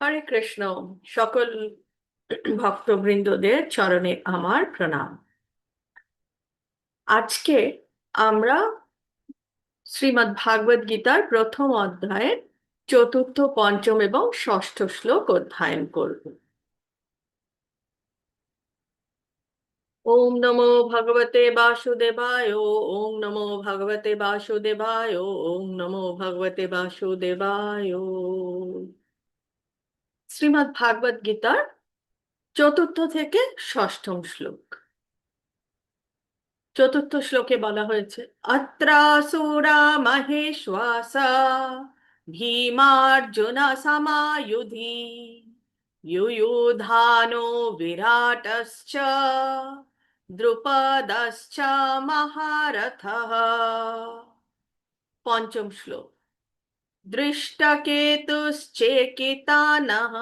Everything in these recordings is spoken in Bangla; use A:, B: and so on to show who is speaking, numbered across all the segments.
A: হরে কৃষ্ণ। সকল ভক্তবৃন্দদের চরণে আমার প্রণাম। আজকে আমরা শ্রীমদ্ ভাগবত গীতার প্রথম অধ্যায়ের চতুর্থ, পঞ্চম এবং ষষ্ঠ শ্লোক অধ্যয়ন করব। ওম নমো ভগবতে বাসুদেবায়। ওম নমো ভগবতে বাসুদেবায়। ওম নমো ভগবতে বাসুদেবায়। শ্রীমদ্ ভাগবত গীতার চতুর্থ থেকে ষষ্ঠম শ্লোক। চতুর্থ শ্লোকে বলা হয়েছে, অত্রাসুরা মহেশ্বাসা ভীমার্জুন সমায়ুধি युयुधानो विराटश्च দ্রুপদশ্চ মহারথः। পঞ্চম শ্লোক। দৃষ্টকেতুশ্চেকিতানः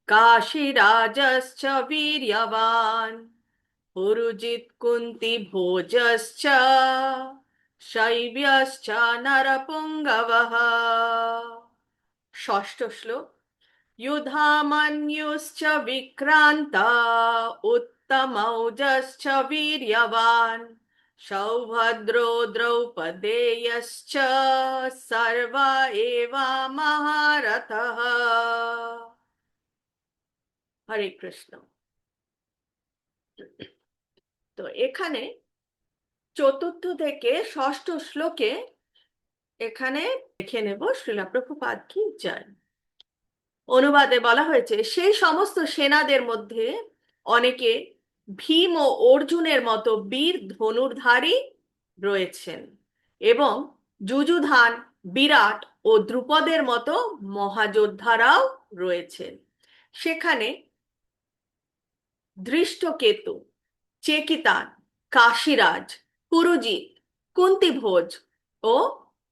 A: কাশীরাজশ্চ বীর্যবান पुरुजित कुंती भोजश्च शैब्यश्च नरपुंगवः। षष्ठ श्लोक। युधामन्युश्च विक्रान्ता उत्तमौजश्च वीर्यवान् सौभद्रो द्रौपदेयश्च सर्व एव महारथः। हरे कृष्ण। তো এখানে চতুর্থ থেকে ষষ্ঠ শ্লোকে এখানে দেখে নেব শ্রীলা প্রভুপাদ কি জয়। অনুবাদে বলা হয়েছে, সেই সমস্ত সেনাদের মধ্যে অনেকে ভীম ও অর্জুনের মতো বীর ধনুর্ধারী রয়েছেন এবং যুযুধান, বিরাট ও দ্রুপদের মতো মহাযোদ্ধারাও রয়েছেন। সেখানে দৃষ্টকেতু, চেকিতান, কাশীরাজ, পুরুজিত, কুন্তিভোজ ও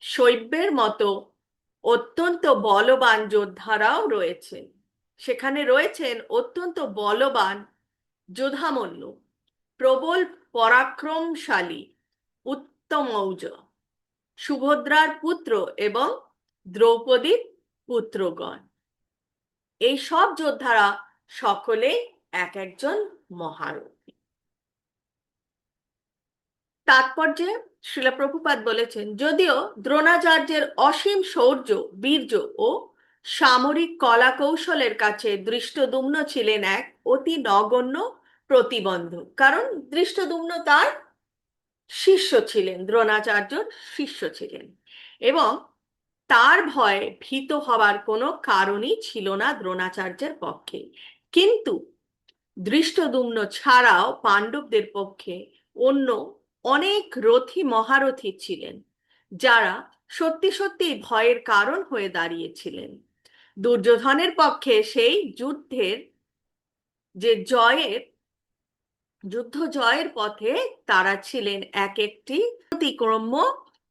A: শৈব্যের মতো অত্যন্ত বলবান যোদ্ধারাও রয়েছেন। সেখানে রয়েছেন অত্যন্ত বলবান যোধামল্য, প্রবল পরাক্রমশালী উত্তমৌজ, সুভদ্রার পুত্র এবং দ্রৌপদীর পুত্রগণ। এই সব যোদ্ধারা সকলেই এক একজন মহারথী। তাৎপর্যে শ্রীল প্রভুপাদ বলেছেন, যদিও দ্রোণাচার্যের অসীম শৌর্য, বীর্য ও সামরিক কলা কৌশলের কাছে দৃষ্টদ্যুম্ন ছিলেন এক অতি নগণ্য প্রতিবন্ধক, কারণ দৃষ্টদ্যুম্ন তার শিষ্য ছিলেন, দ্রোণাচার্যর শিষ্য ছিলেন, এবং তার ভয়ে ভীত হবার কোনো কারণই ছিল না দ্রোণাচার্যের পক্ষে। কিন্তু দৃষ্টদ্যুম্ন ছাড়াও পাণ্ডবদের পক্ষে অন্য অনেক রথী মহারথী ছিলেন, যারা সত্যি সত্যি ভয়ের কারণ হয়ে দাঁড়িয়েছিলেন। দুর্যোধনের পক্ষে সেই যুদ্ধের যে জয়ের যুদ্ধ জয়ের পথে তারা ছিলেন এক একটি অতিক্রম্য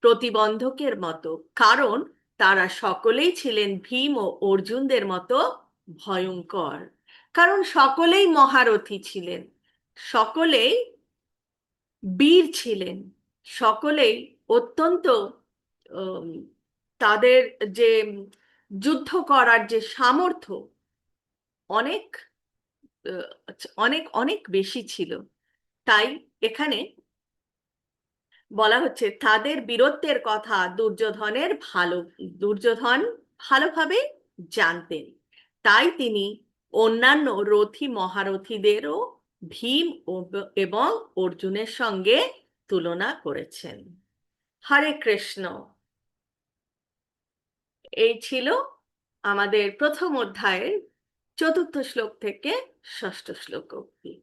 A: প্রতিবন্ধকের মতো, কারণ তারা সকলেই ছিলেন ভীম ও অর্জুনদের মতো ভয়ঙ্কর। কারণ সকলেই মহারথী ছিলেন, সকলেই বীর ছিলেন, সকলেই অত্যন্ত উম, তাদের যে যুদ্ধ করার যে সামর্থ্য অনেক অনেক অনেক বেশি ছিল। তাই এখানে বলা হচ্ছে তাদের বীরত্বের কথা দুর্যোধন ভালোভাবে জানতেন। তাই তিনি অন্যান্য রথী মহারথীদেরও ভীম এবং অর্জুনের সঙ্গে তুলনা করেছেন। হরে কৃষ্ণ। এই ছিল আমাদের প্রথম অধ্যায়ের চতুর্থ শ্লোক থেকে ষষ্ঠ শ্লোক অবধি।